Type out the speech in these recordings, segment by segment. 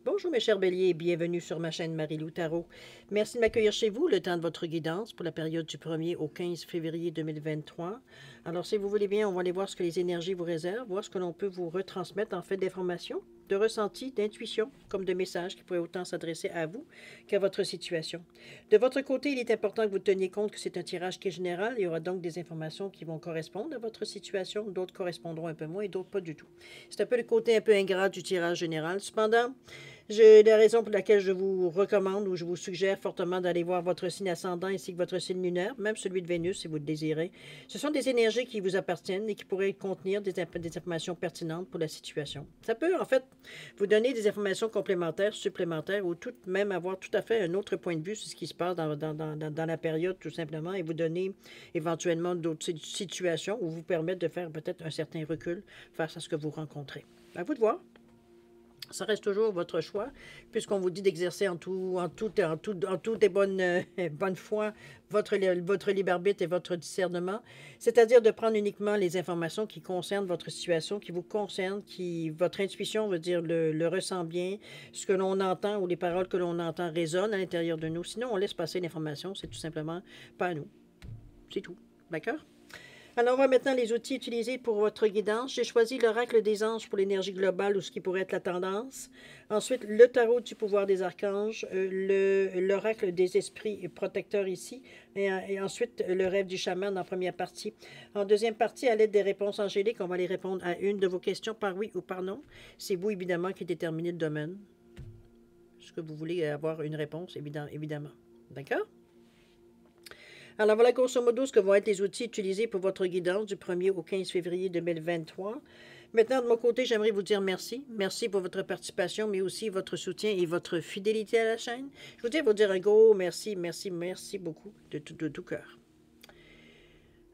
Bonjour mes chers béliers et bienvenue sur ma chaîne Marie-Lou Tarot. Merci de m'accueillir chez vous le temps de votre guidance pour la période du 1er au 15 février 2023. Alors si vous voulez bien, on va aller voir ce que les énergies vous réservent, voir ce que l'on peut vous retransmettre en fait d'informations, de ressentis, d'intuition, comme de messages qui pourraient autant s'adresser à vous qu'à votre situation. De votre côté, il est important que vous teniez compte que c'est un tirage qui est général. Il y aura donc des informations qui vont correspondre à votre situation, d'autres correspondront un peu moins et d'autres pas du tout. C'est un peu le côté un peu ingrat du tirage général. Cependant, la raison pour laquelle je vous recommande ou je vous suggère fortement d'aller voir votre signe ascendant ainsi que votre signe lunaire, même celui de Vénus si vous le désirez. Ce sont des énergies qui vous appartiennent et qui pourraient contenir des informations pertinentes pour la situation. Ça peut en fait vous donner des informations complémentaires, supplémentaires ou tout, même avoir tout à fait un autre point de vue sur ce qui se passe dans la période tout simplement et vous donner éventuellement d'autres situations ou vous permettre de faire peut-être un certain recul face à ce que vous rencontrez. À vous de voir. Ça reste toujours votre choix, puisqu'on vous dit d'exercer en toute et bonne foi votre libre arbitre et votre discernement, c'est-à-dire de prendre uniquement les informations qui concernent votre situation, qui vous concernent, qui votre intuition veut dire le ressent bien, ce que l'on entend ou les paroles que l'on entend résonnent à l'intérieur de nous. Sinon, on laisse passer l'information, c'est tout simplement pas à nous. C'est tout. D'accord? Alors, on va maintenant les outils utilisés pour votre guidance. J'ai choisi l'oracle des anges pour l'énergie globale ou ce qui pourrait être la tendance. Ensuite, le tarot du pouvoir des archanges, l'oracle des esprits protecteurs ici. Et ensuite, le rêve du chaman en première partie. En deuxième partie, à l'aide des réponses angéliques, on va aller répondre à une de vos questions par oui ou par non. C'est vous, évidemment, qui déterminez le domaine. Est-ce que vous voulez avoir une réponse, évidemment. D'accord? Alors voilà grosso modo ce que vont être les outils utilisés pour votre guidance du 1er au 15 février 2023. Maintenant, de mon côté, j'aimerais vous dire merci. Merci pour votre participation, mais aussi votre soutien et votre fidélité à la chaîne. Je voudrais vous dire un gros merci, merci beaucoup de tout cœur.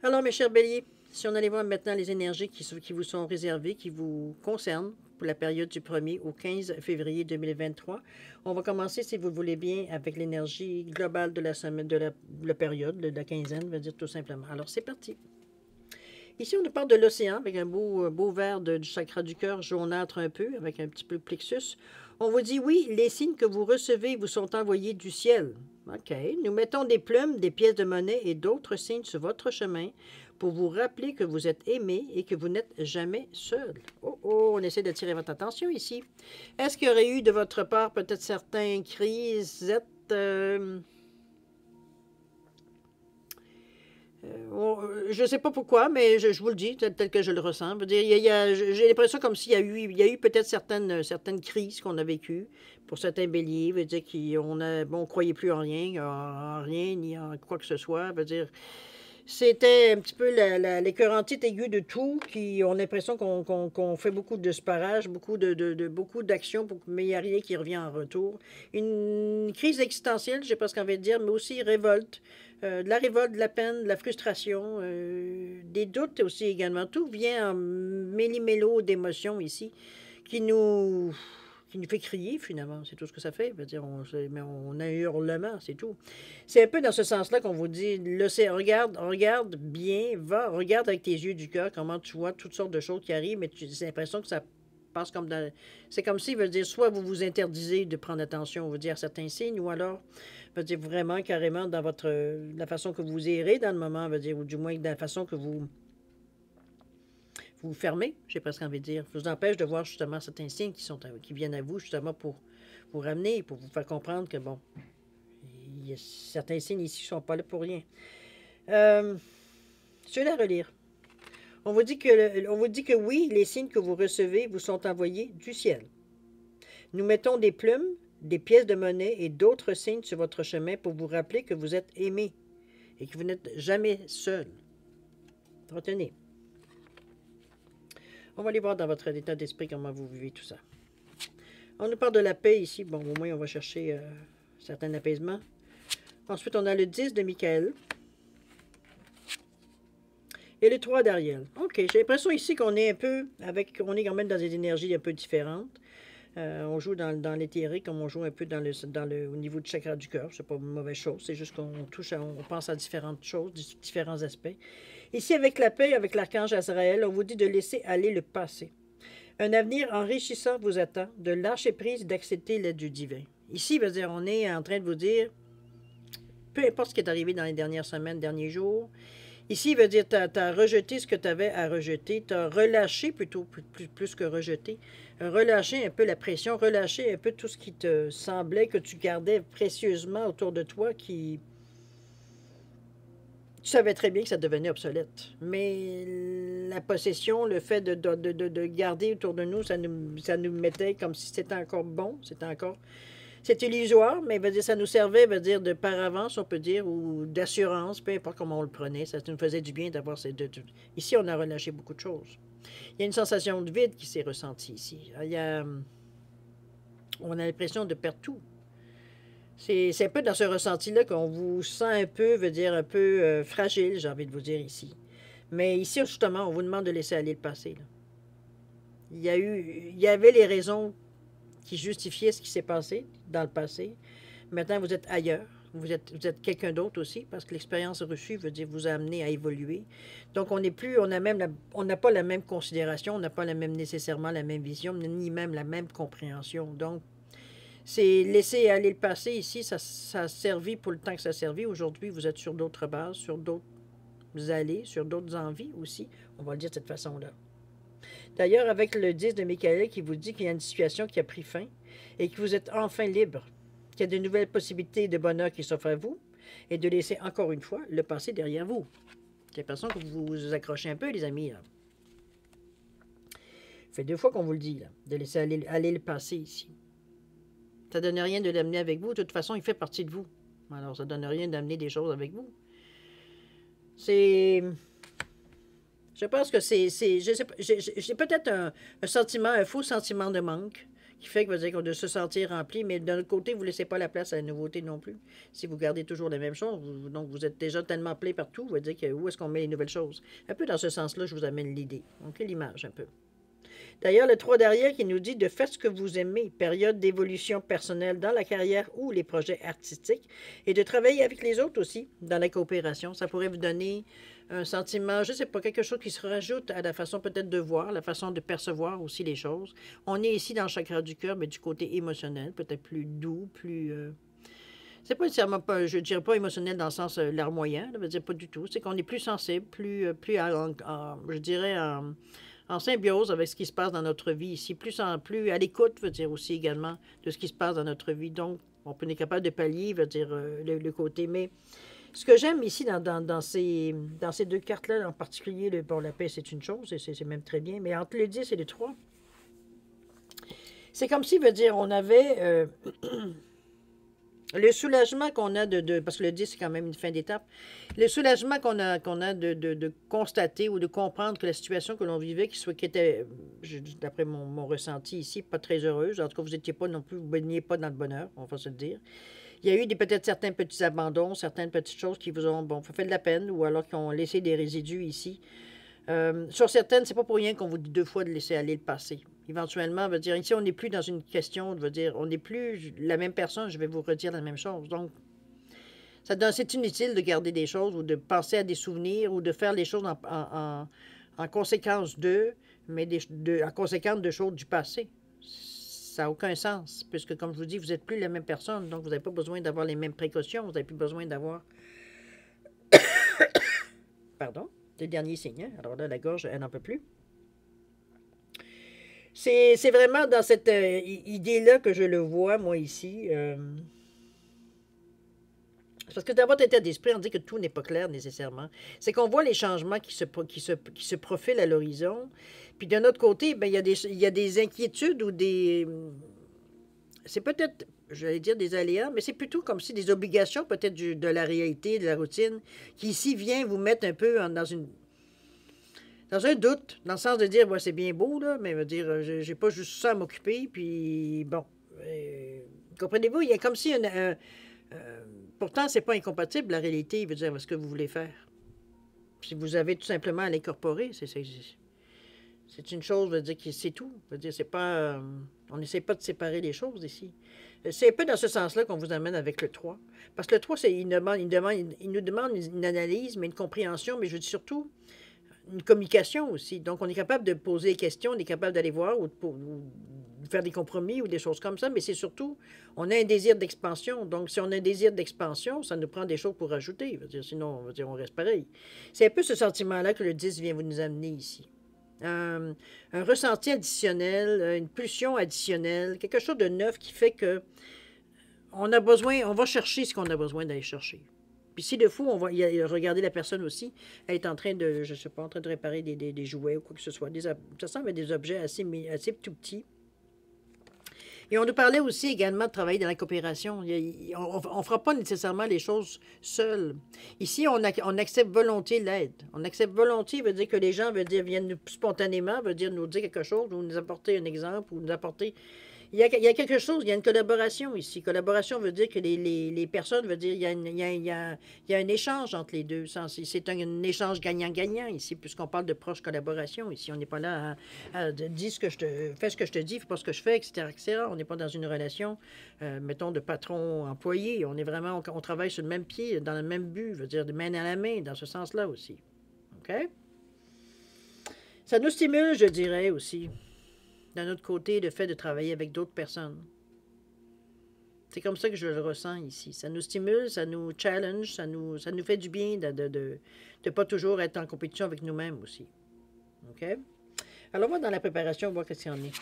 Alors, mes chers béliers, si on allait voir maintenant les énergies qui vous sont réservées, qui vous concernent pour la période du 1er au 15 février 2023, on va commencer, si vous le voulez bien, avec l'énergie globale de la semaine, de la période, de la quinzaine, veut dire tout simplement. Alors, c'est parti. Ici, on nous parle de l'océan, avec un beau vert du chakra du cœur, jaunâtre un peu, avec un petit peu de plexus. On vous dit, oui, les signes que vous recevez vous sont envoyés du ciel. OK. Nous mettons des plumes, des pièces de monnaie et d'autres signes sur votre chemin pour vous rappeler que vous êtes aimé et que vous n'êtes jamais seul. Oh, on essaie d'attirer votre attention ici. Est-ce qu'il y aurait eu de votre part peut-être certaines crises, je ne sais pas pourquoi, mais je vous le dis, tel que je le ressens. J'ai l'impression comme s'il y a eu peut-être certaines crises qu'on a vécues pour certains béliers. Veut dire qu'on ne croyait plus en rien, ni en quoi que ce soit. Veut dire, c'était un petit peu l'écœurantite aiguë de tout, qui on a l'impression qu'on fait beaucoup de sparage, beaucoup d'actions, mais il n'y a rien qui revient en retour. Une crise existentielle, j'ai presque envie de dire, mais aussi révolte. De la révolte, de la peine, de la frustration, des doutes aussi également. Tout vient en méli-mélo d'émotions ici qui nous, qui nous fait crier finalement. C'est tout ce que ça fait. Dire, on a un hurlement, c'est tout. C'est un peu dans ce sens-là qu'on vous dit, regarde bien, regarde avec tes yeux du cœur comment tu vois toutes sortes de choses qui arrivent, mais j'ai l'impression que ça passe comme dans... C'est comme s'il veut dire, soit vous vous interdisez de prendre attention, on veut dire, à certains signes, ou alors, veut dire, vraiment, carrément, dans la façon que vous errez dans le moment, veut dire, ou du moins dans la façon que vous fermez, j'ai presque envie de dire, vous empêche de voir justement certains signes qui viennent à vous, justement, pour vous ramener, pour vous faire comprendre que, bon, il y a certains signes ici qui ne sont pas là pour rien. Je vais la relire. On vous dit que oui, les signes que vous recevez vous sont envoyés du ciel. Nous mettons des plumes, des pièces de monnaie et d'autres signes sur votre chemin pour vous rappeler que vous êtes aimé et que vous n'êtes jamais seul. Retenez. On va aller voir dans votre état d'esprit comment vous vivez tout ça. On nous parle de la paix ici. Bon, au moins, on va chercher certains apaisements. Ensuite, on a le 10 de Michael. Et le 3 d'Ariel. OK, j'ai l'impression ici qu'on est on est quand même dans des énergies un peu différentes. On joue dans l'éthérique, comme on joue un peu au niveau du chakra du cœur. C'est pas une mauvaise chose, c'est juste qu'on on pense à différentes choses, différents aspects. Ici, avec la paix, avec l'archange Azraël, on vous dit de laisser aller le passé. Un avenir enrichissant vous attend, de lâcher prise et d'accepter l'aide du divin. Ici, veut dire, on est en train de vous dire, peu importe ce qui est arrivé dans les dernières semaines, derniers jours, ici, veut dire, tu as rejeté ce que tu avais à rejeter, tu as relâché plutôt, plus que rejeté, relâché un peu la pression, relâché un peu tout ce qui te semblait que tu gardais précieusement autour de toi, qui... Tu savais très bien que ça devenait obsolète. Mais la possession, le fait de garder autour de nous, ça nous mettait comme si c'était encore bon, c'était encore... C'est illusoire, mais veut dire, ça nous servait, veut dire, de paravance, on peut dire, ou d'assurance, peu importe comment on le prenait. Ça nous faisait du bien d'avoir ces deux. Ici, on a relâché beaucoup de choses. Il y a une sensation de vide qui s'est ressentie ici. On a l'impression de perdre tout. C'est un peu dans ce ressenti-là qu'on vous sent un peu, veut dire, un peu fragile, j'ai envie de vous dire ici. Mais ici, justement, on vous demande de laisser aller le passé. Là. Il y avait les raisons qui justifiaient ce qui s'est passé dans le passé. Maintenant, vous êtes ailleurs. Vous êtes quelqu'un d'autre aussi, parce que l'expérience reçue veut dire vous a amené à évoluer. Donc, on n'est plus, on n'a pas la même considération, on n'a pas nécessairement la même vision, ni même la même compréhension. Donc, c'est laisser aller le passé ici, ça a servi pour le temps que ça a servi. Aujourd'hui, vous êtes sur d'autres bases, sur d'autres allées, sur d'autres envies aussi. On va le dire de cette façon-là. D'ailleurs, avec le 10 de Michael qui vous dit qu'il y a une situation qui a pris fin et que vous êtes enfin libre, qu'il y a de nouvelles possibilités de bonheur qui s'offrent à vous et de laisser encore une fois le passé derrière vous. J'ai l'impression que vous vous accrochez un peu, les amis. Là. Ça fait 2 fois qu'on vous le dit, là, de laisser aller le passé ici. Ça ne donne rien de l'amener avec vous. De toute façon, il fait partie de vous. Alors, ça ne donne rien d'amener des choses avec vous. C'est... Je pense que c'est... J'ai peut-être un sentiment, un faux sentiment de manque qui fait que vous dire de se sentir rempli, mais d'un autre côté, vous ne laissez pas la place à la nouveauté non plus. Si vous gardez toujours la même chose, donc vous êtes déjà tellement plein partout, vous dire que où est-ce qu'on met les nouvelles choses. Un peu dans ce sens-là, je vous amène l'idée. Donc, l'image un peu. D'ailleurs, le 3 derrière qui nous dit de faire ce que vous aimez, période d'évolution personnelle dans la carrière ou les projets artistiques, et de travailler avec les autres aussi dans la coopération. Ça pourrait vous donner un sentiment, je ne sais pas, quelque chose qui se rajoute à la façon peut-être de voir, la façon de percevoir aussi les choses. On est ici dans le chakra du cœur, mais du côté émotionnel, peut-être plus doux, plus... C'est pas nécessairement pas, je dirais pas émotionnel dans le sens larmoyant, je veux dire pas du tout. C'est qu'on est plus sensible, plus je dirais en symbiose avec ce qui se passe dans notre vie ici, plus à l'écoute, veut dire aussi également de ce qui se passe dans notre vie. Donc, on peut être capable de pallier, veut dire le côté. Mais ce que j'aime ici dans ces 2 cartes-là, en particulier, la paix, c'est une chose, et c'est même très bien, mais entre le 10 et le 3, c'est comme si, veut dire, on avait le soulagement qu'on a parce que le 10, c'est quand même une fin d'étape, le soulagement qu'on a de constater ou de comprendre que la situation que l'on vivait, qui était, d'après mon ressenti ici, pas très heureuse, en tout cas, vous n'étiez pas non plus, vous ne baigniez pas dans le bonheur, on va se le dire. Il y a eu peut-être certains petits abandons, certaines petites choses qui vous ont fait de la peine, ou alors qui ont laissé des résidus ici. Sur certaines, c'est pas pour rien qu'on vous dit 2 fois de laisser aller le passé. Éventuellement, veut dire, ici, on n'est plus dans une question, veut dire, on n'est plus la même personne, je vais vous redire la même chose. Donc, c'est inutile de garder des choses ou de penser à des souvenirs ou de faire les choses en conséquence d'eux, mais en conséquence de choses du passé. Ça n'a aucun sens, puisque, comme je vous dis, vous n'êtes plus la même personne, donc vous n'avez pas besoin d'avoir les mêmes précautions, vous n'avez plus besoin d'avoir... Pardon, le dernier signe, hein? Alors là, la gorge, elle n'en peut plus. C'est vraiment dans cette idée-là que je le vois, moi, ici. Parce que dans votre état d'esprit, on dit que tout n'est pas clair nécessairement. C'est qu'on voit les changements qui se profilent à l'horizon. Puis d'un autre côté, ben, il y a des inquiétudes ou des... C'est peut-être, j'allais dire des aléas, mais c'est plutôt comme si des obligations peut-être de la réalité, de la routine, qui ici vient vous mettre un peu dans un doute, dans le sens de dire, ouais, c'est bien beau, là, mais dire, j'ai pas juste ça à m'occuper, puis bon. Comprenez-vous, il y a comme si pourtant, c'est pas incompatible, la réalité, il veut dire ce que vous voulez faire. Si vous avez tout simplement à l'incorporer, c'est une chose, veut dire que c'est tout. Veut dire, c'est pas. On n'essaie pas de séparer les choses ici. C'est un peu dans ce sens-là qu'on vous amène avec le 3. Parce que le 3, il nous demande une analyse, mais une compréhension, mais je dis surtout une communication aussi. Donc, on est capable de poser des questions, on est capable d'aller voir ou de faire des compromis ou des choses comme ça, mais c'est surtout, on a un désir d'expansion. Donc, si on a un désir d'expansion, ça nous prend des choses pour rajouter. Je veux dire, sinon, on reste pareil. C'est un peu ce sentiment-là que le 10 vient vous nous amener ici. Un ressenti additionnel, une pulsion additionnelle, quelque chose de neuf qui fait que on a besoin, on va chercher ce qu'on a besoin d'aller chercher. Puis si de fou, on va regarder la personne aussi, elle est en train de, je sais pas, en train de réparer des jouets ou quoi que ce soit. Ça semble être des objets assez tout petits. Et on nous parlait aussi également de travailler dans la coopération. On ne fera pas nécessairement les choses seuls. Ici, on accepte volontiers l'aide. On accepte volontiers veut dire que les gens viennent spontanément, veut dire nous dire quelque chose, ou nous apporter un exemple, ou nous apporter... Il y a quelque chose, il y a une collaboration ici. Collaboration veut dire que les personnes, veut dire il y a un échange entre les deux. C'est un échange gagnant-gagnant ici, puisqu'on parle de proche collaboration. Ici, on n'est pas là à dire fais ce que je te dis, fais pas ce que je fais, etc., etc. On n'est pas dans une relation, mettons, de patron-employé. On est vraiment, on travaille sur le même pied, dans le même but, veut dire de main à la main, dans ce sens-là aussi. OK? Ça nous stimule, je dirais aussi. D'un autre côté, le fait de travailler avec d'autres personnes. C'est comme ça que je le ressens ici. Ça nous stimule, ça nous challenge, ça nous fait du bien de ne pas toujours être en compétition avec nous-mêmes aussi. OK? Alors, on va dans la préparation, voir ce qu'il y en est.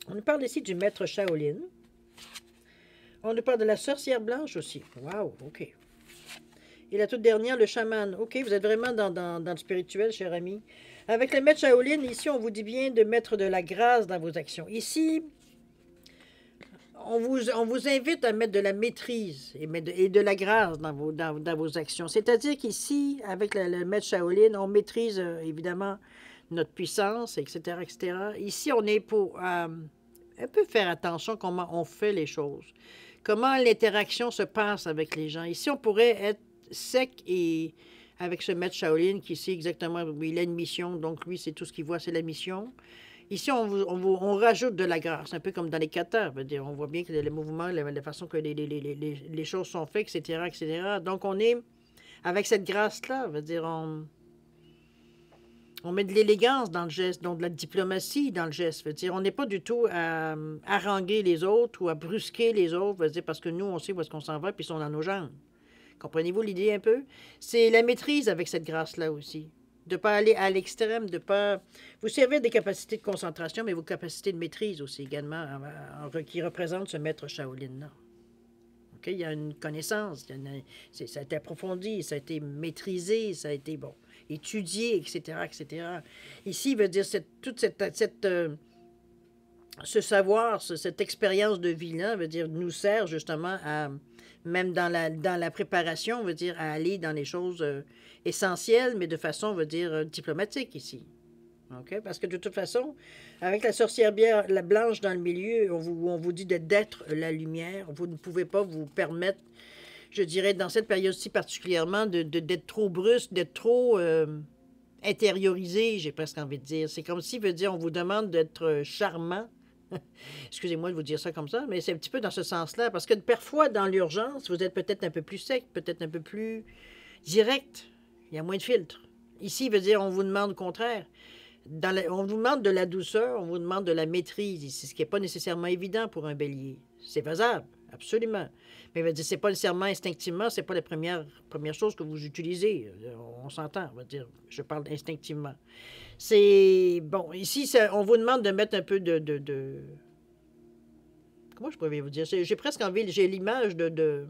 On nous parle ici du maître Shaolin. On nous parle de la sorcière blanche aussi. Wow, OK. Et la toute dernière, le chaman. OK, vous êtes vraiment dans le spirituel, cher ami. Avec le maître Shaolin, ici, on vous dit bien de mettre de la grâce dans vos actions. Ici, on vous invite à mettre de la maîtrise et de la grâce dans vos actions. C'est-à-dire qu'ici, avec le maître Shaolin, on maîtrise évidemment notre puissance, etc., etc. Ici, on est pour un peu faire attention à comment on fait les choses, comment l'interaction se passe avec les gens. Ici, on pourrait être sec et... avec ce maître Shaolin qui sait exactement, il a une mission, donc lui, c'est tout ce qu'il voit, c'est la mission. Ici, on rajoute de la grâce, un peu comme dans les katas. On voit bien que les mouvements, la façon que les choses sont faites, etc., etc. Donc, on est avec cette grâce-là, on met de l'élégance dans le geste, donc de la diplomatie dans le geste. On n'est pas du tout à haranguer les autres ou à brusquer les autres, parce que nous, on sait où est-ce qu'on s'en va, puis ils sont dans nos jambes. Comprenez-vous l'idée un peu? C'est la maîtrise avec cette grâce-là aussi. De ne pas aller à l'extrême, de pas... Vous servez des capacités de concentration, mais vos capacités de maîtrise aussi également, qui représentent ce maître Shaolin-là. Okay? Il y a une connaissance, ça a été approfondi, ça a été maîtrisé, ça a été, bon, étudié, etc., etc. Ici, il veut dire, ce savoir, cette expérience de vie-là, veut dire, nous sert justement à... Même dans la préparation, veut dire, à aller dans les choses essentielles, mais de façon, veut dire, diplomatique ici. OK? Parce que de toute façon, avec la sorcière la blanche dans le milieu, on vous dit d'être la lumière. Vous ne pouvez pas vous permettre, je dirais, dans cette période-ci particulièrement, d'être trop brusque, d'être trop intériorisé, j'ai presque envie de dire. C'est comme si, veut dire, on vous demande d'être charmant. Excusez-moi de vous dire ça comme ça, mais c'est un petit peu dans ce sens-là, parce que parfois, dans l'urgence, vous êtes peut-être un peu plus sec, peut-être un peu plus direct. Il y a moins de filtres. Ici, veut dire, on vous demande au contraire. On vous demande de la douceur, on vous demande de la maîtrise ici, ce qui n'est pas nécessairement évident pour un bélier. C'est faisable, absolument. Mais veut dire, c'est pas nécessairement instinctivement, c'est pas la première chose que vous utilisez. On s'entend, on va dire, je parle instinctivement. C'est... Bon, ici, on vous demande de mettre un peu de... Comment je pourrais vous dire? J'ai presque envie... J'ai l'image de...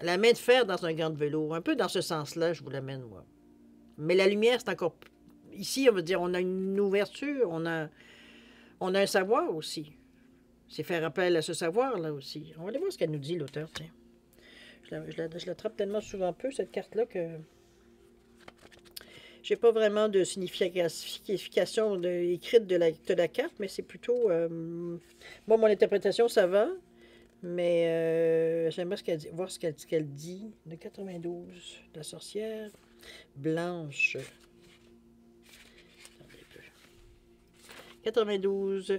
La main de fer dans un gant de vélo. Un peu dans ce sens-là, je vous l'amène, moi. Mais la lumière, c'est encore... Ici, on va dire, on a une ouverture, on a un savoir aussi. C'est faire appel à ce savoir-là aussi. On va aller voir ce qu'elle nous dit, l'auteur, tiens. Je l'attrape tellement souvent peu, cette carte-là, que... J'ai pas vraiment de signification écrite de la carte, mais c'est plutôt... Bon, mon interprétation, ça va, mais j'aimerais voir ce qu'elle dit. De 92, la sorcière blanche. 92,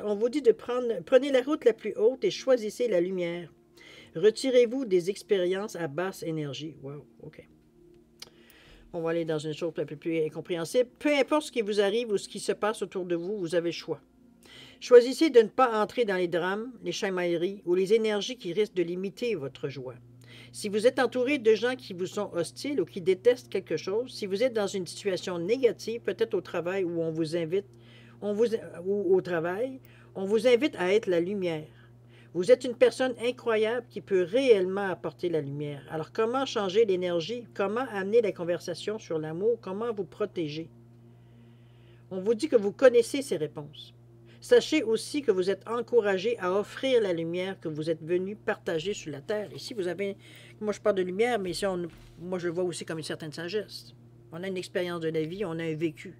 on vous dit de prenez la route la plus haute et choisissez la lumière. Retirez-vous des expériences à basse énergie. Wow, OK. On va aller dans une chose un peu plus incompréhensible. Peu importe ce qui vous arrive ou ce qui se passe autour de vous, vous avez le choix. Choisissez de ne pas entrer dans les drames, les chamailleries ou les énergies qui risquent de limiter votre joie. Si vous êtes entouré de gens qui vous sont hostiles ou qui détestent quelque chose, si vous êtes dans une situation négative, peut-être au travail où on vous invite, ou au travail, on vous invite à être la lumière. Vous êtes une personne incroyable qui peut réellement apporter la lumière. Alors comment changer l'énergie? Comment amener la conversation sur l'amour? Comment vous protéger? On vous dit que vous connaissez ces réponses. Sachez aussi que vous êtes encouragé à offrir la lumière que vous êtes venu partager sur la terre. Ici, vous avez... Moi, je parle de lumière, mais ici, moi, je le vois aussi comme une certaine sagesse. On a une expérience de la vie, on a un vécu.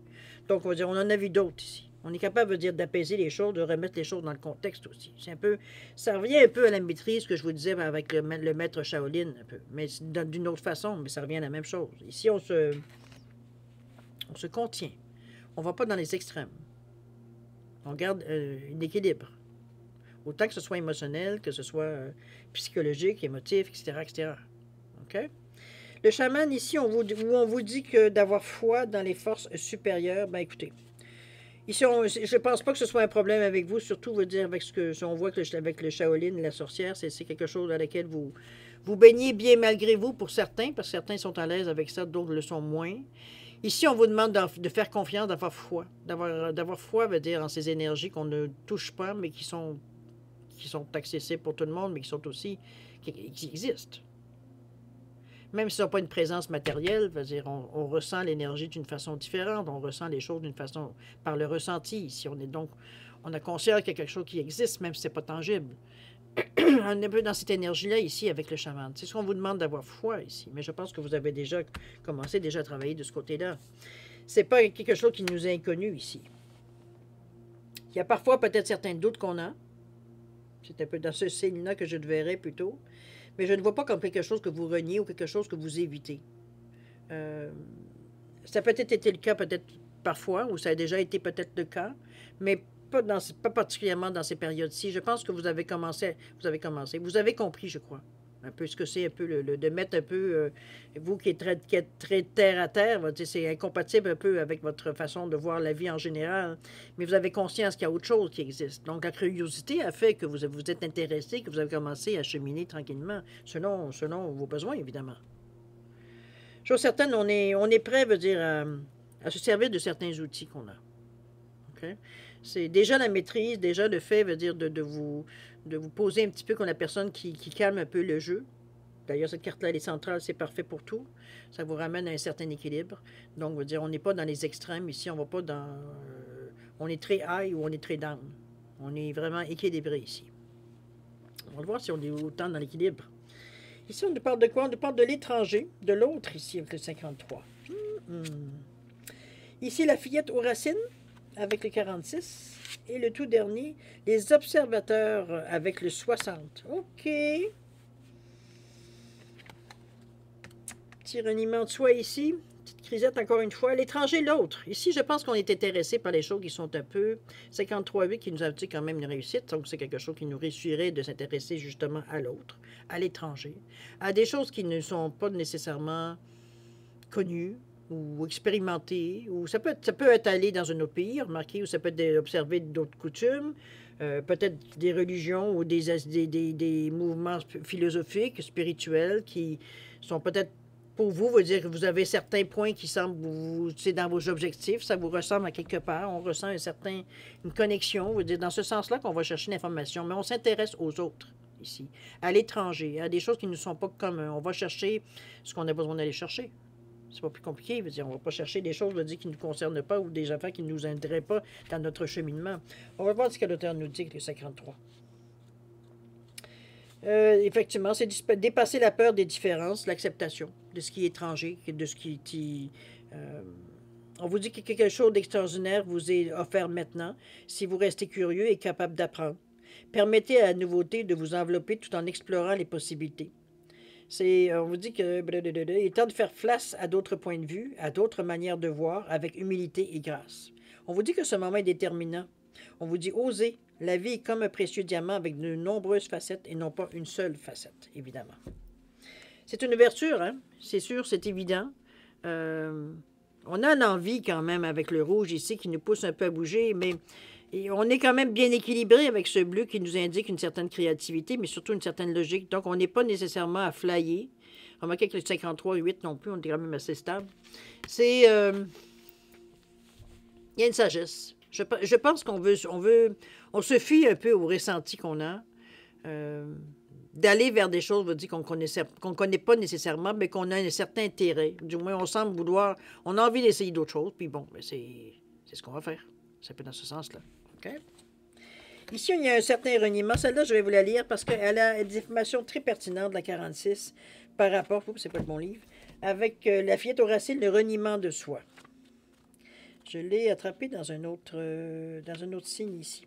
Donc, on va dire, on en a vu d'autres ici. On est capable de dire d'apaiser les choses, de remettre les choses dans le contexte aussi. C'est un peu... Ça revient un peu à la maîtrise que je vous disais avec le maître Shaolin, un peu. Mais d'une autre façon, mais ça revient à la même chose. Ici, on se contient. On ne va pas dans les extrêmes. On garde un équilibre. Autant que ce soit émotionnel, que ce soit psychologique, émotif, etc., etc. OK? Le chaman, ici, on vous dit que d'avoir foi dans les forces supérieures, ben écoutez, ici, je ne pense pas que ce soit un problème avec vous, surtout, vous dire, avec ce que on voit que avec le Shaolin, la sorcière, c'est quelque chose dans lequel vous baignez bien malgré vous pour certains, parce que certains sont à l'aise avec ça, d'autres le sont moins. Ici, on vous demande de faire confiance, d'avoir foi. D'avoir foi veut dire en ces énergies qu'on ne touche pas, mais qui sont accessibles pour tout le monde, mais qui sont aussi, qui existent. Même s'ils n'ont pas une présence matérielle, veut dire, on ressent l'énergie d'une façon différente, on ressent les choses d'une façon, par le ressenti. Ici, on a conscience qu'il y a quelque chose qui existe, même si ce n'est pas tangible. On est un peu dans cette énergie-là ici avec le chaman. C'est ce qu'on vous demande d'avoir foi ici, mais je pense que vous avez déjà commencé à travailler de ce côté-là. C'est pas quelque chose qui nous est inconnu ici. Il y a parfois peut-être certains doutes qu'on a. C'est un peu dans ce signe-là que je le verrais plutôt. Mais je ne vois pas comme quelque chose que vous reniez ou quelque chose que vous évitez. Ça a peut-être été le cas peut-être parfois, ou ça a déjà été peut-être le cas, mais pas particulièrement dans ces périodes-ci. Je pense que vous avez compris, je crois, un peu ce que c'est un peu de mettre un peu, vous qui êtes très terre à terre, c'est incompatible un peu avec votre façon de voir la vie en général, mais vous avez conscience qu'il y a autre chose qui existe. Donc la curiosité a fait que vous êtes intéressé, que vous avez commencé à cheminer tranquillement, selon vos besoins, évidemment. Chose certaine, on est prêt, veut dire, à se servir de certains outils qu'on a. Okay? C'est déjà la maîtrise, déjà le fait, veut dire, de vous poser un petit peu comme la personne qui calme un peu le jeu. D'ailleurs, cette carte-là, elle est centrale, c'est parfait pour tout. Ça vous ramène à un certain équilibre. Donc, veut dire, on n'est pas dans les extrêmes. Ici, on va pas dans... on est très high ou on est très down. On est vraiment équilibré ici. On va voir si on est autant dans l'équilibre. Ici, on nous parle de quoi? On nous parle de l'étranger, de l'autre ici, avec le 53. Ici, la fillette aux racines, avec le 46. Et le tout dernier, les observateurs, avec le 60. OK. Petit reniement de soi ici. Petite crisette encore une fois. L'étranger, l'autre. Ici, je pense qu'on est intéressé par les choses qui sont un peu... 53,8 qui nous a dit quand même une réussite. Donc, c'est quelque chose qui nous réussirait de s'intéresser justement à l'autre, à l'étranger, à des choses qui ne sont pas nécessairement connues ou expérimentées. Ou ça peut être aller dans un autre pays, remarquez, ou ça peut être observer d'autres coutumes, peut-être des religions ou des mouvements philosophiques, spirituels qui sont peut-être pour vous, veut dire que vous avez certains points qui semblent, c'est dans vos objectifs, ça vous ressemble à quelque part, on ressent une connexion, veut dire dans ce sens-là qu'on va chercher l'information, mais on s'intéresse aux autres ici, à l'étranger, à des choses qui ne sont pas communes. On va chercher ce qu'on a besoin d'aller chercher. C'est pas plus compliqué, veut dire, on va pas chercher des choses veut dire, qui ne nous concernent pas ou des affaires qui ne nous intéressent pas dans notre cheminement. On va voir ce que l'auteur nous dit avec le 53. Effectivement, c'est dépasser la peur des différences, l'acceptation de ce qui est étranger, de ce qui... on vous dit que quelque chose d'extraordinaire vous est offert maintenant, si vous restez curieux et capable d'apprendre. Permettez à la nouveauté de vous envelopper tout en explorant les possibilités. On vous dit que il est temps de faire face à d'autres points de vue, à d'autres manières de voir, avec humilité et grâce. On vous dit que ce moment est déterminant. On vous dit osez. La vie est comme un précieux diamant avec de nombreuses facettes et non pas une seule facette, évidemment. C'est une ouverture, hein? C'est sûr, c'est évident. On a une envie quand même avec le rouge ici qui nous pousse un peu à bouger, mais on est quand même bien équilibré avec ce bleu qui nous indique une certaine créativité, mais surtout une certaine logique. Donc, on n'est pas nécessairement à flyer. Remarquez que le 53-8 non plus, on est quand même assez stable. C'est... il y a une sagesse. Je pense on se fie un peu au ressenti qu'on a. D'aller vers des choses, veut dire qu'on connaît pas nécessairement, mais qu'on a un certain intérêt. Du moins, on semble vouloir, on a envie d'essayer d'autres choses, puis bon, ben c'est ce qu'on va faire. C'est un peu dans ce sens-là. OK? Ici, il y a un certain reniement. Celle-là, je vais vous la lire parce qu'elle a des informations très pertinentes, la 46, par rapport, c'est pas le bon livre, avec la fillette au racine, le reniement de soi. Je l'ai attrapé dans un autre signe ici.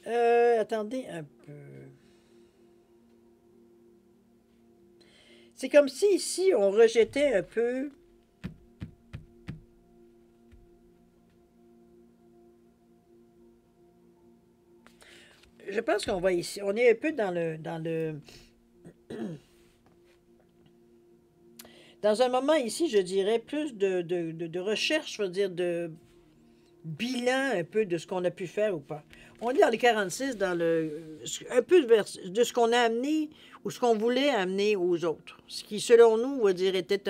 Attendez un peu. C'est comme si ici, on rejetait un peu... Je pense qu'on va ici. On est un peu dans le... Dans un moment ici, je dirais, plus de recherche, je veux dire, de bilan un peu de ce qu'on a pu faire ou pas. On est dans le 46, dans un peu de ce qu'on a amené ou ce qu'on voulait amener aux autres. Ce qui, selon nous, on va dire, était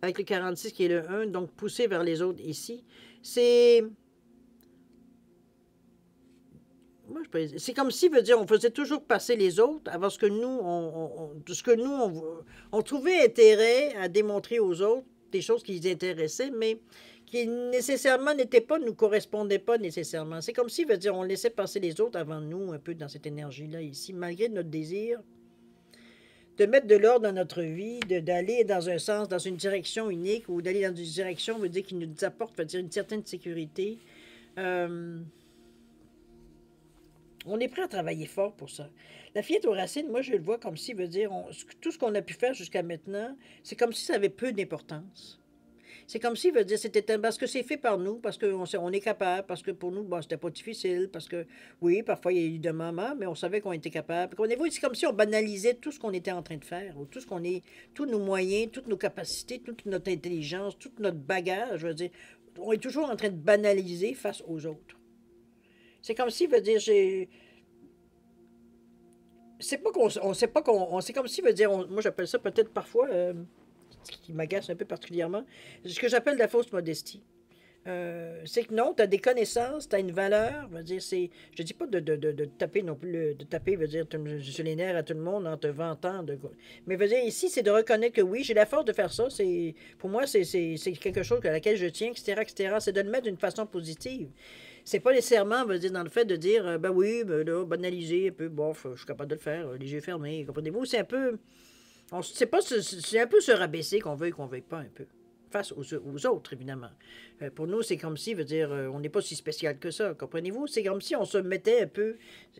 avec le 46 qui est le 1, donc poussé vers les autres ici. C'est comme si, veut dire, on faisait toujours passer les autres avant ce que nous, on trouvait intérêt à démontrer aux autres, des choses qui les intéressaient, mais qui nécessairement nous correspondaient pas nécessairement. C'est comme si, veut dire, on laissait passer les autres avant nous, un peu dans cette énergie-là ici, malgré notre désir de mettre de l'ordre dans notre vie, d'aller dans un sens, dans une direction unique, ou d'aller dans une direction, veut dire, qui nous apporte, veut dire, une certaine sécurité. On est prêt à travailler fort pour ça. La fillette aux racines, moi, je le vois comme si, veut dire, tout ce qu'on a pu faire jusqu'à maintenant, c'est comme si ça avait peu d'importance. C'est comme si, veut dire, c'était parce que c'est fait par nous, parce qu'on est capable, parce que pour nous, bon, c'était pas difficile, parce que, oui, parfois, il y a eu des moments, mais on savait qu'on était capable. C'est comme si on banalisait tout ce qu'on était en train de faire, ou tous nos moyens, toutes nos capacités, toute notre intelligence, tout notre bagage, je veux dire, on est toujours en train de banaliser face aux autres. C'est comme si, veut dire, c'est pas qu'on... On sait pas qu'on... C'est comme si, veut dire, moi j'appelle ça peut-être parfois, ce qui m'agace un peu particulièrement, ce que j'appelle de la fausse modestie. C'est que non, tu as des connaissances, tu as une valeur, veut dire, je dis pas de taper non plus, de taper, veut dire, sur les nerfs à tout le monde en te vantant, mais veut dire, ici, c'est de reconnaître que oui, j'ai la force de faire ça, pour moi, c'est quelque chose à laquelle je tiens, etc., c'est de le mettre d'une façon positive. C'est pas nécessairement, veut dire, dans le fait de dire, ben oui, ben là, banaliser un peu, bof, je suis capable de le faire, les yeux fermés, comprenez-vous, c'est un peu, c'est un peu se rabaisser qu'on veuille pas un peu, face aux autres, évidemment. Pour nous, c'est comme si, veut dire, on n'est pas si spécial que ça, comprenez-vous, c'est comme si on se mettait un peu,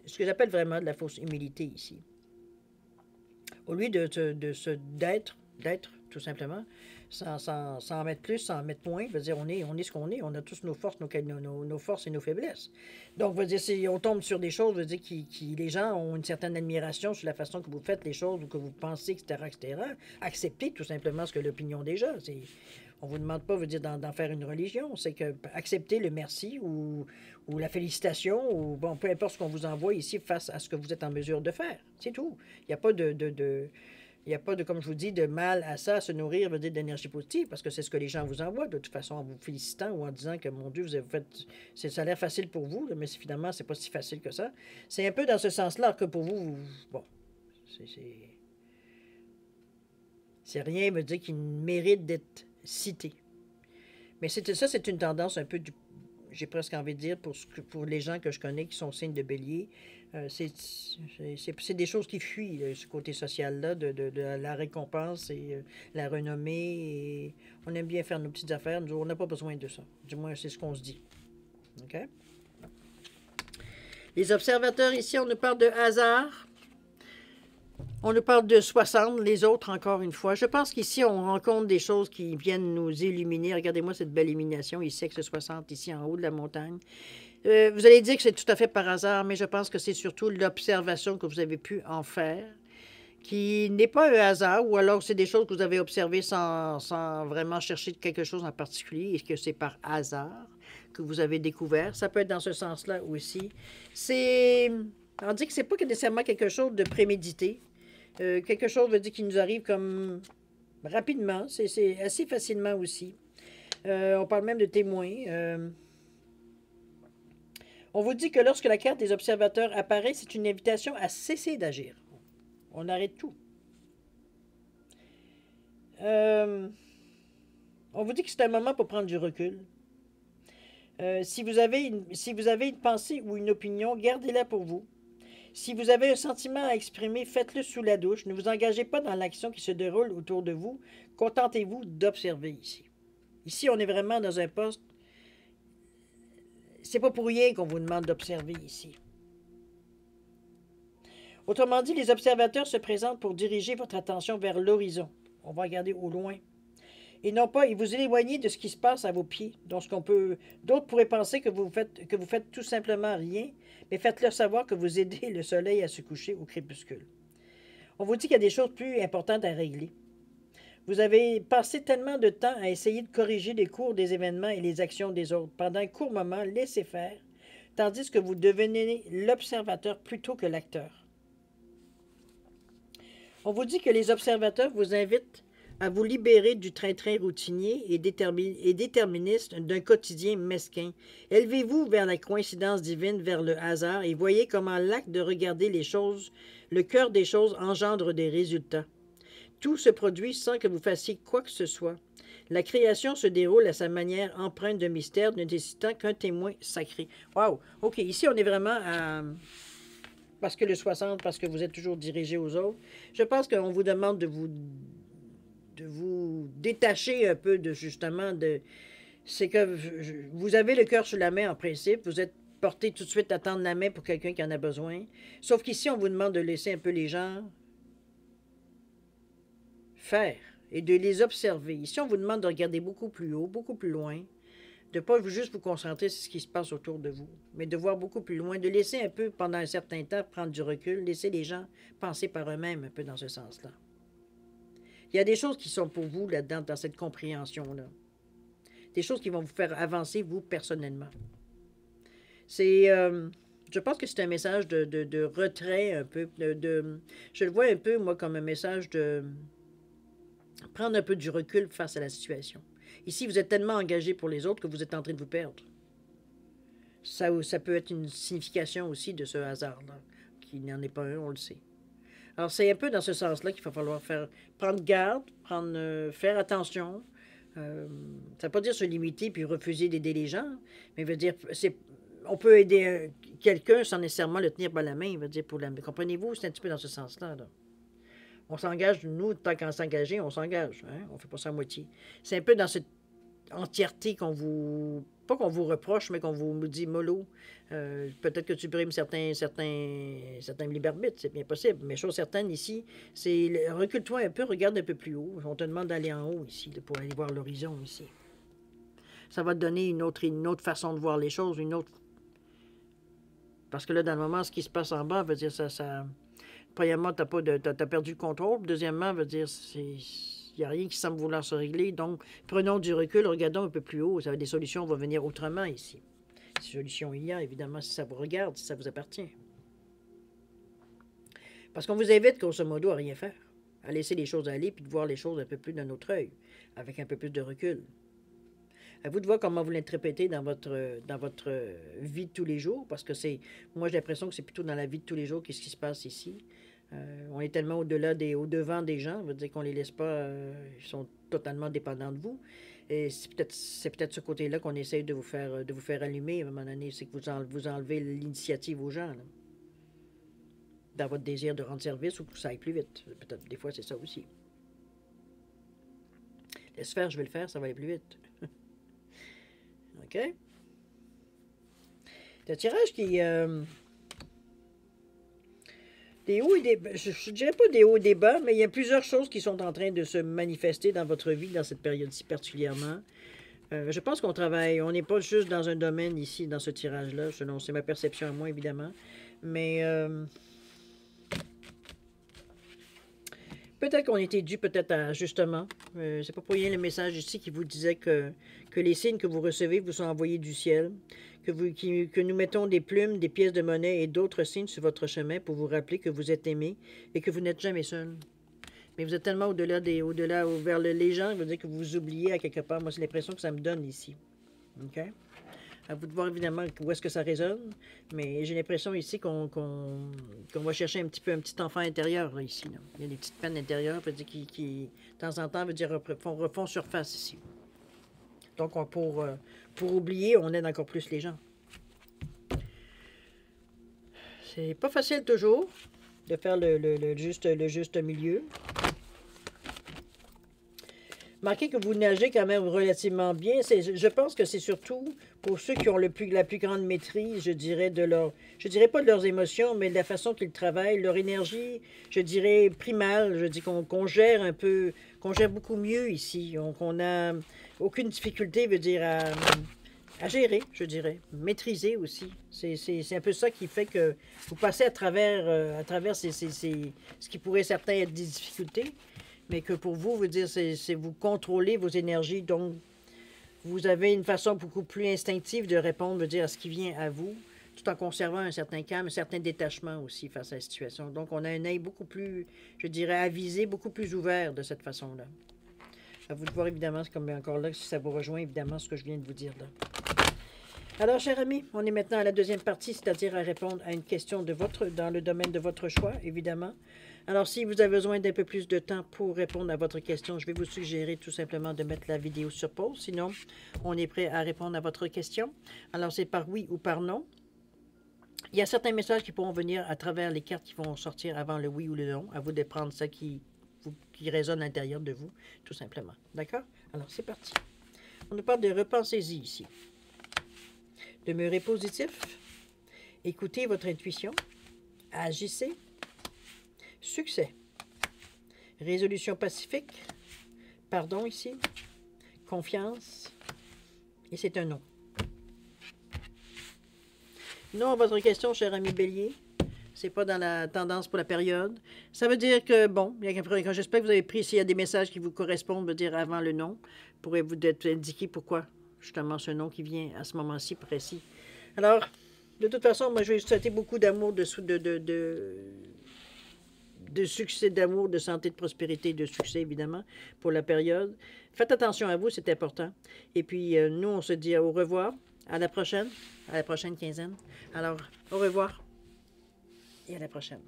ce que j'appelle vraiment de la fausse humilité ici. Au lieu d'être, tout simplement, sans en mettre plus, sans en mettre moins. Je veux dire, on est ce qu'on est. On a tous nos forces, nos forces et nos faiblesses. Donc, je veux dire, si on tombe sur des choses, je veux dire, les gens ont une certaine admiration sur la façon que vous faites les choses ou que vous pensez, etc. Acceptez tout simplement ce que l'opinion des gens. On ne vous demande pas, veut dire, d'en faire une religion. C'est que accepter le merci ou la félicitation ou, bon, peu importe ce qu'on vous envoie ici face à ce que vous êtes en mesure de faire. C'est tout. Il n'y a pas il n'y a pas de, comme je vous dis, de mal à ça, à se nourrir, veut dire, d'énergie positive, parce que c'est ce que les gens vous envoient, de toute façon, en vous félicitant ou en disant que, mon Dieu, vous avez fait... Ça a l'air facile pour vous, mais finalement, c'est pas si facile que ça. C'est un peu dans ce sens-là que pour vous, bon, c'est rien, veut dire, qui mérite d'être cité. Mais ça, c'est une tendance un peu j'ai presque envie de dire, pour les gens que je connais qui sont signes de bélier, c'est des choses qui fuient, ce côté social-là, de la récompense et la renommée. Et on aime bien faire nos petites affaires. Nous, on n'a pas besoin de ça. Du moins, c'est ce qu'on se dit. OK? Les observateurs, ici, on nous parle de hasard. On nous parle de 60, les autres, encore une fois. Je pense qu'ici, on rencontre des choses qui viennent nous illuminer. Regardez-moi cette belle illumination ici, avec ce 60, ici, en haut de la montagne. Vous allez dire que c'est tout à fait par hasard, mais je pense que c'est surtout l'observation que vous avez pu en faire qui n'est pas un hasard, ou alors c'est des choses que vous avez observées sans vraiment chercher quelque chose en particulier, et que c'est par hasard que vous avez découvert. Ça peut être dans ce sens-là aussi. C'est... On dit que c'est pas nécessairement quelque chose de prémédité. Quelque chose veut dire qui nous arrive comme rapidement. C'est assez facilement aussi. On parle même de témoins. On vous dit que lorsque la carte des observateurs apparaît, c'est une invitation à cesser d'agir. On arrête tout. On vous dit que c'est un moment pour prendre du recul. Si vous avez une pensée ou une opinion, gardez-la pour vous. Si vous avez un sentiment à exprimer, faites-le sous la douche. Ne vous engagez pas dans l'action qui se déroule autour de vous. Contentez-vous d'observer ici. Ici, on est vraiment dans un poste. C'est pas pour rien qu'on vous demande d'observer ici. Autrement dit, les observateurs se présentent pour diriger votre attention vers l'horizon. On va regarder au loin. Et non pas, et vous éloigner de ce qui se passe à vos pieds. Donc, d'autres pourraient penser que vous faites tout simplement rien, mais faites-leur savoir que vous aidez le soleil à se coucher au crépuscule. On vous dit qu'il y a des choses plus importantes à régler. Vous avez passé tellement de temps à essayer de corriger les cours des événements et les actions des autres. Pendant un court moment, laissez faire, tandis que vous devenez l'observateur plutôt que l'acteur. On vous dit que les observateurs vous invitent à vous libérer du train-train routinier et déterministe d'un quotidien mesquin. Élevez-vous vers la coïncidence divine, vers le hasard, et voyez comment l'acte de regarder les choses, le cœur des choses, engendre des résultats. Tout se produit sans que vous fassiez quoi que ce soit. La création se déroule à sa manière empreinte de mystère, ne nécessitant qu'un témoin sacré. Wow! OK, ici, on est vraiment à... Parce que le 60, parce que vous êtes toujours dirigé aux autres. Je pense qu'on vous demande de vous détacher un peu de, justement, de... C'est que vous avez le cœur sur la main, en principe. Vous êtes porté tout de suite à tendre la main pour quelqu'un qui en a besoin. Sauf qu'ici, on vous demande de laisser un peu les gens faire et de les observer. Ici, on vous demande de regarder beaucoup plus haut, beaucoup plus loin, de ne pas juste vous concentrer sur ce qui se passe autour de vous, mais de voir beaucoup plus loin, de laisser un peu, pendant un certain temps, prendre du recul, laisser les gens penser par eux-mêmes un peu dans ce sens-là. Il y a des choses qui sont pour vous là-dedans, dans cette compréhension-là. Des choses qui vont vous faire avancer, vous, personnellement. C'est... je pense que c'est un message de retrait un peu, je le vois un peu, moi, comme un message de prendre un peu du recul face à la situation. Ici, vous êtes tellement engagé pour les autres que vous êtes en train de vous perdre. Ça peut être une signification aussi de ce hasard-là, qui n'en est pas un, on le sait. Alors, c'est un peu dans ce sens-là qu'il va falloir prendre garde, faire attention. Ça ne veut pas dire se limiter puis refuser d'aider les gens, mais veut dire, on peut aider quelqu'un sans nécessairement le tenir par la main, veut dire, comprenez-vous, c'est un petit peu dans ce sens-là, là. On s'engage, nous, tant qu'à s'engager, on s'engage. Hein? On ne fait pas ça à moitié. C'est un peu dans cette entièreté qu'on vous... Pas qu'on vous reproche, mais qu'on vous dit mollo. Peut-être que tu brimes certains libres arbitres, c'est bien possible. Mais chose certaine ici, c'est recule-toi un peu, regarde un peu plus haut. On te demande d'aller en haut ici, pour aller voir l'horizon ici. Ça va te donner une autre façon de voir les choses, une autre... Parce que là, dans le moment, ce qui se passe en bas, veut dire ça... Premièrement, tu as perdu le contrôle. Deuxièmement, veut dire il n'y a rien qui semble vouloir se régler. Donc, prenons du recul, regardons un peu plus haut. Des solutions vont venir autrement ici. Des solutions il y a, évidemment, si ça vous regarde, si ça vous appartient. Parce qu'on vous invite, grosso modo, à rien faire. À laisser les choses aller, puis de voir les choses un peu plus d'un autre œil, avec un peu plus de recul. À vous de voir comment vous l'interprétez dans votre vie de tous les jours, parce que moi j'ai l'impression que c'est plutôt dans la vie de tous les jours qu'est-ce qui se passe ici. On est tellement au-devant des gens, ça veut dire qu'on les laisse pas, ils sont totalement dépendants de vous. Et c'est peut-être ce côté-là qu'on essaye de vous faire allumer à un moment donné, c'est que vous enlevez l'initiative aux gens, là, dans votre désir de rendre service ou que ça aille plus vite. Peut-être des fois c'est ça aussi. Laisse faire, je vais le faire, ça va aller plus vite. OK? C'est un tirage qui... des hauts et des bas. Je ne dirais pas des hauts et des bas, mais il y a plusieurs choses qui sont en train de se manifester dans votre vie, dans cette période-ci particulièrement. Je pense qu'on travaille. On n'est pas juste dans un domaine ici, dans ce tirage-là. C'est ma perception à moi, évidemment. Mais... Peut-être qu'on était dû peut-être à ajustement. C'est pas pour rien le message ici qui vous disait que les signes que vous recevez vous sont envoyés du ciel, que nous mettons des plumes, des pièces de monnaie et d'autres signes sur votre chemin pour vous rappeler que vous êtes aimé et que vous n'êtes jamais seul. Mais vous êtes tellement au-delà, vers les gens, veut dire que vous vous oubliez à quelque part. Moi, c'est l'impression que ça me donne ici. OK? À vous de voir évidemment où est-ce que ça résonne, mais j'ai l'impression ici qu'on va chercher un petit enfant intérieur, là, ici. Là. Il y a des petites peines intérieures, veut dire, qui, de temps en temps, veut dire, refont surface ici. Donc, pour oublier, on aide encore plus les gens. C'est pas facile toujours de faire le juste milieu. Marquez que vous nagez quand même relativement bien. Je pense que c'est surtout pour ceux qui ont la plus grande maîtrise, je dirais, je dirais pas de leurs émotions, mais de la façon qu'ils travaillent, leur énergie, je dirais, primale. Je dis qu'on gère un peu, qu'on gère beaucoup mieux ici. Qu'on a aucune difficulté, veut dire, à gérer, je dirais. Maîtriser aussi. C'est un peu ça qui fait que vous passez à travers ce qui pourrait certains être des difficultés. Mais que pour vous, veut dire, c'est vous contrôlez vos énergies, donc vous avez une façon beaucoup plus instinctive de répondre, veut dire, à ce qui vient à vous, tout en conservant un certain calme, un certain détachement aussi face à la situation. Donc, on a un œil beaucoup plus, je dirais, avisé, beaucoup plus ouvert de cette façon-là. À vous de voir, évidemment, c'est comme encore là, si ça vous rejoint, évidemment, ce que je viens de vous dire là. Alors, chers amis, on est maintenant à la deuxième partie, c'est-à-dire à répondre à une question dans le domaine de votre choix, évidemment. Alors, si vous avez besoin d'un peu plus de temps pour répondre à votre question, je vais vous suggérer tout simplement de mettre la vidéo sur pause. Sinon, on est prêt à répondre à votre question. Alors, c'est par oui ou par non. Il y a certains messages qui pourront venir à travers les cartes qui vont sortir avant le oui ou le non. À vous de prendre ça qui résonne à l'intérieur de vous, tout simplement. D'accord? Alors, c'est parti. On nous parle de repensez-y ici. Demeurez positif. Écoutez votre intuition. Agissez. Succès. Résolution pacifique. Pardon ici. Confiance. Et c'est un non. Non à votre question, cher ami Bélier. C'est pas dans la tendance pour la période. Ça veut dire que, bon, quand j'espère que vous avez pris, s'il y a des messages qui vous correspondent, veut dire avant le non, pourrez-vous être indiqué pourquoi, justement, ce nom qui vient à ce moment-ci précis. Alors, de toute façon, moi, je vais vous souhaiter beaucoup d'amour, de succès, d'amour, de santé, de prospérité, de succès, évidemment, pour la période. Faites attention à vous, c'est important. Et puis, nous, on se dit au revoir, à la prochaine quinzaine. Alors, au revoir et à la prochaine.